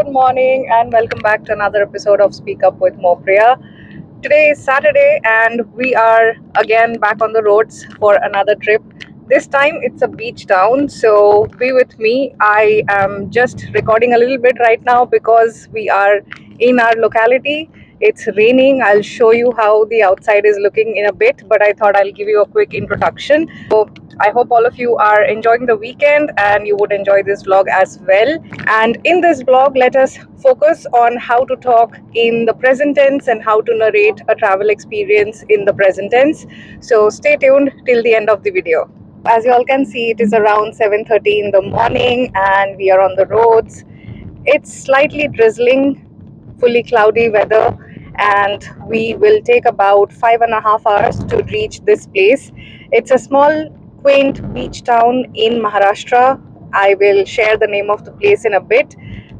Good morning and welcome back to another episode of Speak Up with Moupriya. Today is Saturday and we are again back on the roads for another trip. This time it's a beach town, so be with me. I am just recording a little bit right now because we are in our locality. It's raining. I'll show you how the outside is looking in a bit, but I thought I'll give you a quick introduction. So I hope all of you are enjoying the weekend and you would enjoy this vlog as well. And in this vlog, let us focus on how to talk in the present tense and how to narrate a travel experience in the present tense. So stay tuned till the end of the video. As you all can see, it is around 7:30 in the morning and we are on the roads. It's slightly drizzling, fully cloudy weather, and we will take about 5.5 hours to reach this place. It's a small, quaint beach town in Maharashtra. I will share the name of the place in a bit.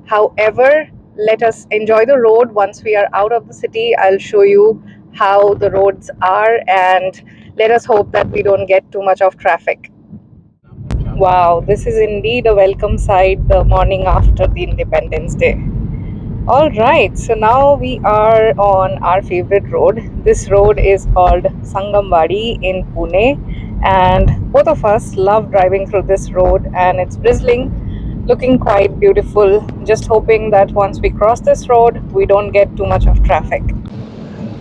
However, let us enjoy the road. Once we are out of the city, I'll show you how the roads are, and let us hope that we don't get too much of traffic. Wow, this is indeed a welcome sight the morning after the Independence Day. All right, so now we are on our favorite road. This road is called Sangamwadi in Pune, and both of us love driving through this road, and it's drizzling, looking quite beautiful. Just hoping that once we cross this road, we don't get too much of traffic.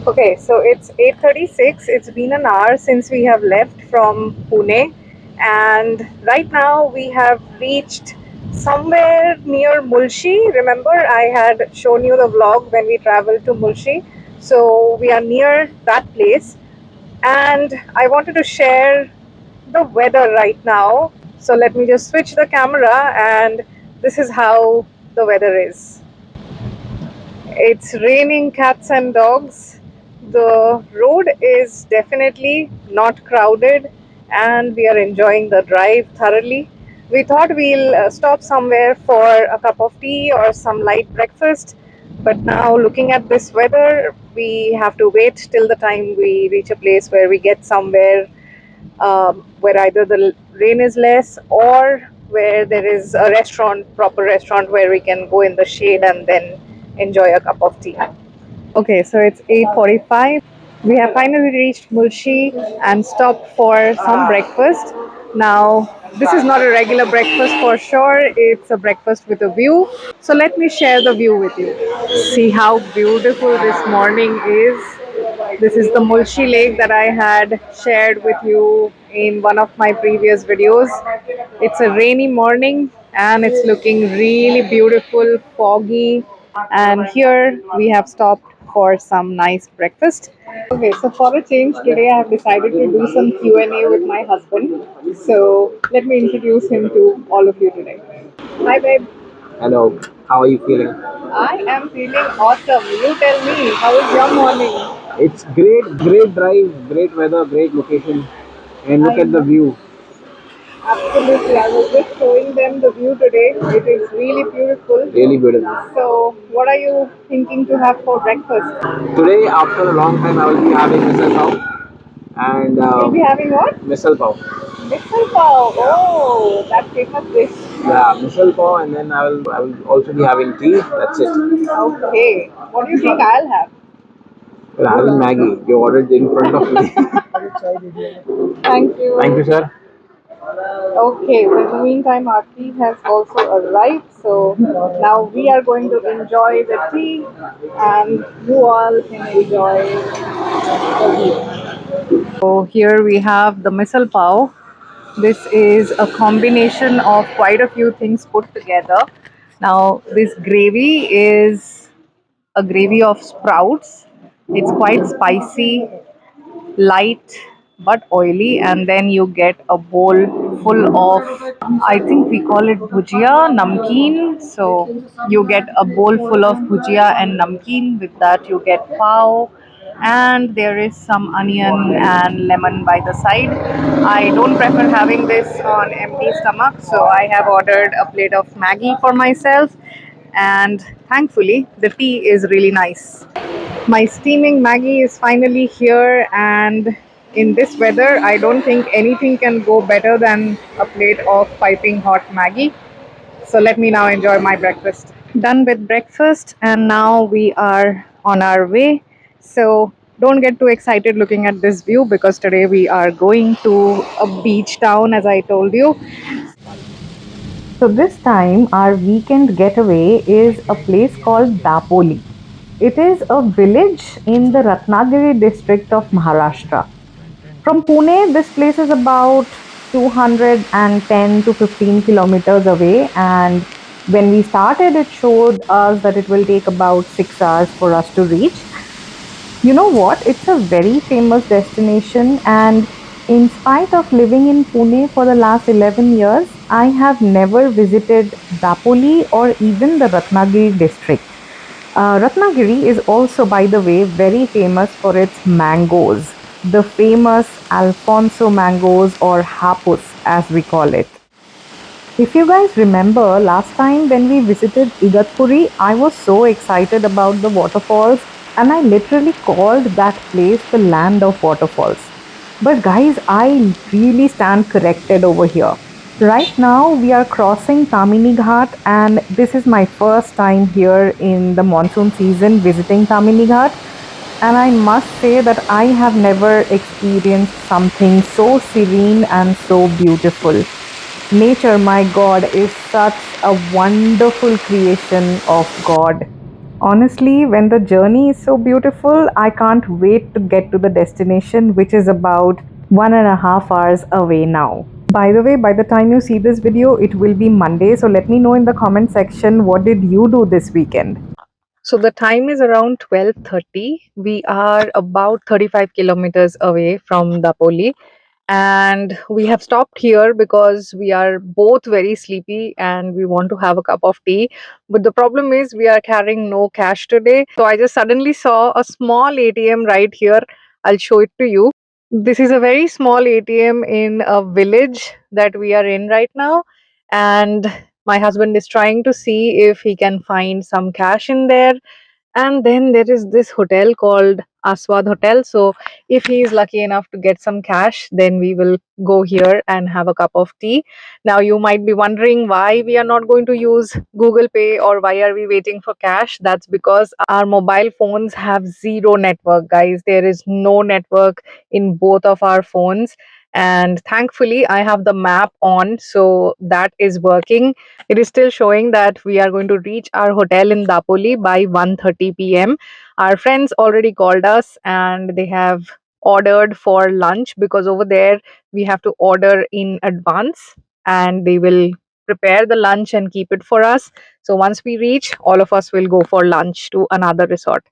Okay, so it's 8:36. It's been an hour since we have left from Pune, and right now we have reached somewhere near Mulshi. Remember, I had shown you the vlog when we traveled to Mulshi. So we are near that place, and I wanted to share the weather right now. So let me just switch the camera, and this is how the weather is. It's raining cats and dogs. The road is definitely not crowded and we are enjoying the drive thoroughly. We thought we'll stop somewhere for a cup of tea or some light breakfast, but now looking at this weather, we have to wait till the time we reach a place where we get somewhere where either the rain is less or where there is a restaurant, proper restaurant where we can go in the shade and then enjoy a cup of tea. Okay, so it's 8:45. We have finally reached Mulshi and stopped for some breakfast. Now, this is not a regular breakfast for sure. It's a breakfast with a view. So let me share the view with you. See how beautiful this morning is. This is the Mulshi lake that I had shared with you in one of my previous videos. It's a rainy morning and it's looking really beautiful, foggy, and here we have stopped for some nice breakfast. Okay, so for a change today I have decided to do some Q&A with my husband. So let me introduce him to all of you today. Hi babe. Hello, how are you feeling? I am feeling awesome. You tell me, how is your morning? It's great drive, great weather, great location, and look at the view. Absolutely. I was just showing them the view today. It is really beautiful. Really beautiful. So, what are you thinking to have for breakfast? Today, after a long time, I will be having misal pav and You'll be having what? misal pav. Misal pav. Oh, that famous dish. Yeah, misal pav, and then I will also be having tea. That's it. Okay. What do you think I'll have? We're having Maggie. You ordered in front of me. Thank you. Thank you, sir. Okay, so in the meantime, our tea has also arrived. So now we are going to enjoy the tea, and you all can enjoy the view. So here we have the misal pav. This is a combination of quite a few things put together. Now, this gravy is a gravy of sprouts. It's quite spicy, light but oily, and then you get a bowl full of, I think we call it bhujia namkeen. So you get a bowl full of bhujia and namkeen. With that you get pav, and there is some onion and lemon by the side. I don't prefer having this on empty stomach, so I have ordered a plate of Maggie for myself, and thankfully the tea is really nice. My steaming Maggie is finally here, and in this weather, I don't think anything can go better than a plate of piping hot Maggie. So let me now enjoy my breakfast. done with breakfast, and now we are on our way. So don't get too excited looking at this view because today we are going to a beach town, as I told you. So this time our weekend getaway is a place called Dapoli. It is a village in the Ratnagiri district of Maharashtra. From Pune, this place is about 210 to 15 kilometers away. And when we started, it showed us that it will take about 6 hours for us to reach. You know what? It's a very famous destination. And in spite of living in Pune for the last 11 years, I have never visited Dapoli or even the Ratnagiri district. Ratnagiri is also, by the way, very famous for its mangoes, the famous Alfonso mangoes or hapus, as we call it. If you guys remember last time when we visited Igatpuri, I was so excited about the waterfalls and I literally called that place the land of waterfalls. But guys, I really stand corrected over here. Right now, we are crossing Tamini Ghat, and this is my first time here in the monsoon season visiting Tamini Ghat. And I must say that I have never experienced something so serene and so beautiful. Nature, my God, is such a wonderful creation of God. Honestly, when the journey is so beautiful, I can't wait to get to the destination, which is about 1.5 hours away now. By the way, by the time you see this video, it will be Monday. So let me know in the comment section what did you do this weekend? So the time is around 12:30. We are about 35 kilometers away from Dapoli, and we have stopped here because we are both very sleepy and we want to have a cup of tea. But the problem is we are carrying no cash today. So I just suddenly saw a small ATM right here. I'll show it to you. This is a very small ATM in a village that we are in right now, and my husband is trying to see if he can find some cash in there. And then there is this hotel called Aswad Hotel. So if he is lucky enough to get some cash, then we will go here and have a cup of tea. Now you might be wondering why we are not going to use Google Pay or why are we waiting for cash. That's because our mobile phones have zero network, guys. There is no network in both of our phones. And thankfully, I have the map on, so that is working. It is still showing that we are going to reach our hotel in Dapoli by 1:30 p.m. Our friends already called us and they have ordered for lunch because over there we have to order in advance and they will prepare the lunch and keep it for us. So once we reach, all of us will go for lunch to another resort.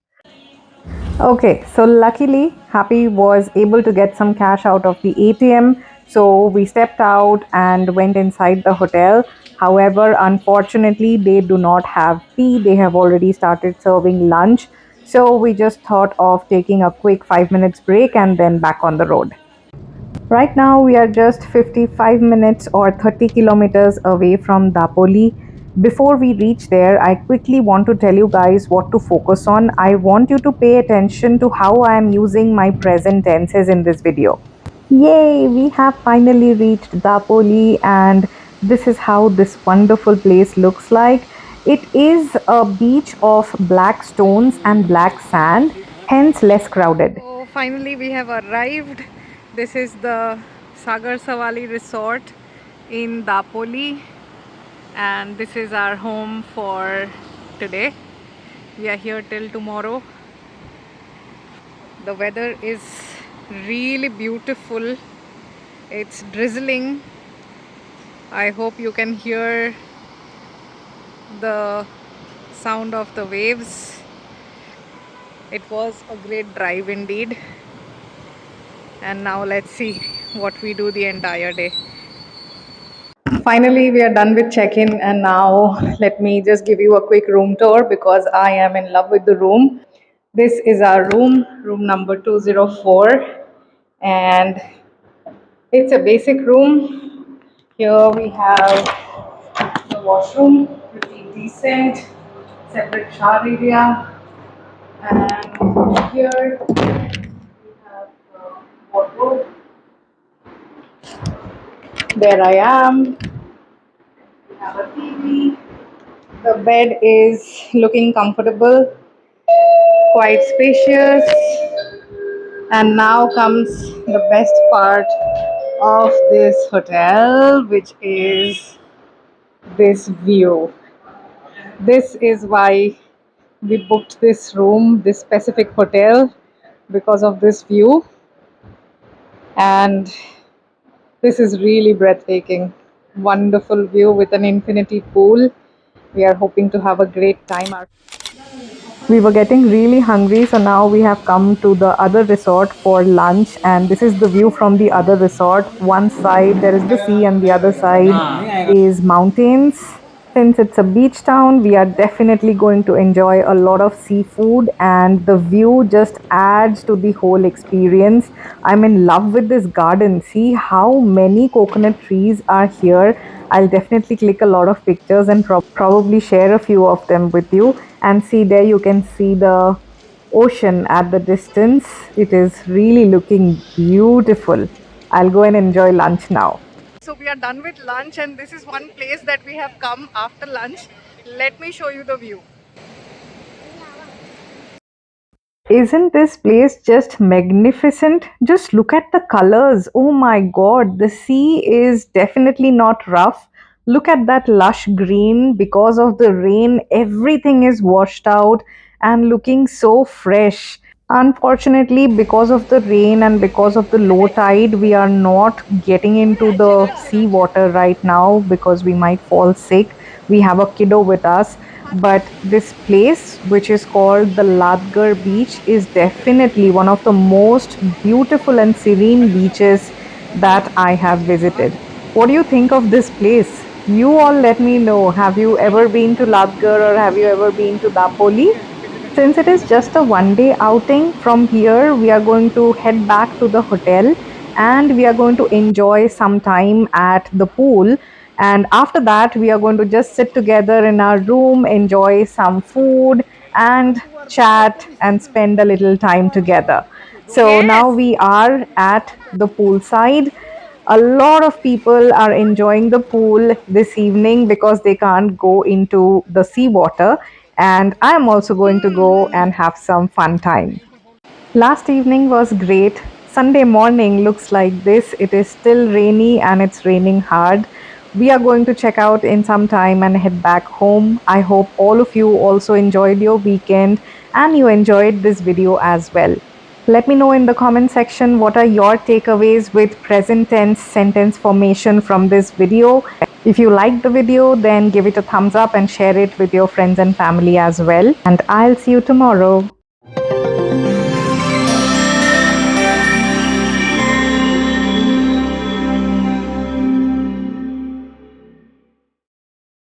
Okay, so luckily, Happy was able to get some cash out of the ATM. So we stepped out and went inside the hotel. However, unfortunately, they do not have tea. They have already started serving lunch. So we just thought of taking a quick 5 minutes break and then back on the road. Right now, we are just 55 minutes or 30 kilometers away from Dapoli. Before we reach there, I quickly want to tell you guys what to focus on. I want you to pay attention to how I am using my present tenses in this video. Yay, we have finally reached Dapoli, and this is how this wonderful place looks like. It is a beach of black stones and black sand, hence less crowded. So finally we have arrived. This is the Sagar Savali resort in Dapoli, and this is our home for today. We are here till tomorrow. The weather is really beautiful. It's drizzling. I hope you can hear the sound of the waves. It was a great drive indeed. And now let's see what we do the entire day. Finally, we are done with check-in, and now let me just give you a quick room tour because I am in love with the room. This is our room, room number 204, and it's a basic room. Here we have the washroom, pretty decent, separate shower area, and here we have the wardrobe. There I am. We have a TV, The bed is looking comfortable, quite spacious, and now comes the best part of this hotel, which is this view. This is why we booked this room, this specific hotel, because of this view. And this is really breathtaking. Wonderful view with an infinity pool. We are hoping to have a great time. We were getting really hungry, so now we have come to the other resort for lunch, and this is the view from the other resort. One side there is the sea, and the other side is mountains. Since it's a beach town, we are definitely going to enjoy a lot of seafood, and the view just adds to the whole experience. I'm in love with this garden. See how many coconut trees are here. I'll definitely click a lot of pictures and probably share a few of them with you. And see, there you can see the ocean at the distance. It is really looking beautiful. I'll go and enjoy lunch now. So we are done with lunch, and this is one place that we have come after lunch. Let me show you the view. Isn't this place just magnificent? Just look at the colors. Oh my god, the sea is definitely not rough. Look at that lush green. Because of the rain, everything is washed out and looking so fresh. Unfortunately, because of the rain and because of the low tide, we are not getting into the sea water right now because we might fall sick. We have a kiddo with us. But this place, which is called the Ladgar Beach, is definitely one of the most beautiful and serene beaches that I have visited. What do you think of this place? You all let me know. Have you ever been to Ladgar or have you ever been to Dapoli? Since it is just a 1 day outing, from here we are going to head back to the hotel and we are going to enjoy some time at the pool. And after that, we are going to just sit together in our room, enjoy some food, and chat and spend a little time together. So now we are at the poolside. A lot of people are enjoying the pool this evening because they can't go into the seawater, and I'm also going to go and have some fun time. Last evening was great. Sunday morning looks like this. It is still rainy and it's raining hard. We are going to check out in some time and head back home. I hope all of you also enjoyed your weekend and you enjoyed this video as well. Let me know in the comment section what are your takeaways with present tense sentence formation from this video. If you liked the video, then give it a thumbs up and share it with your friends and family as well. And I'll see you tomorrow.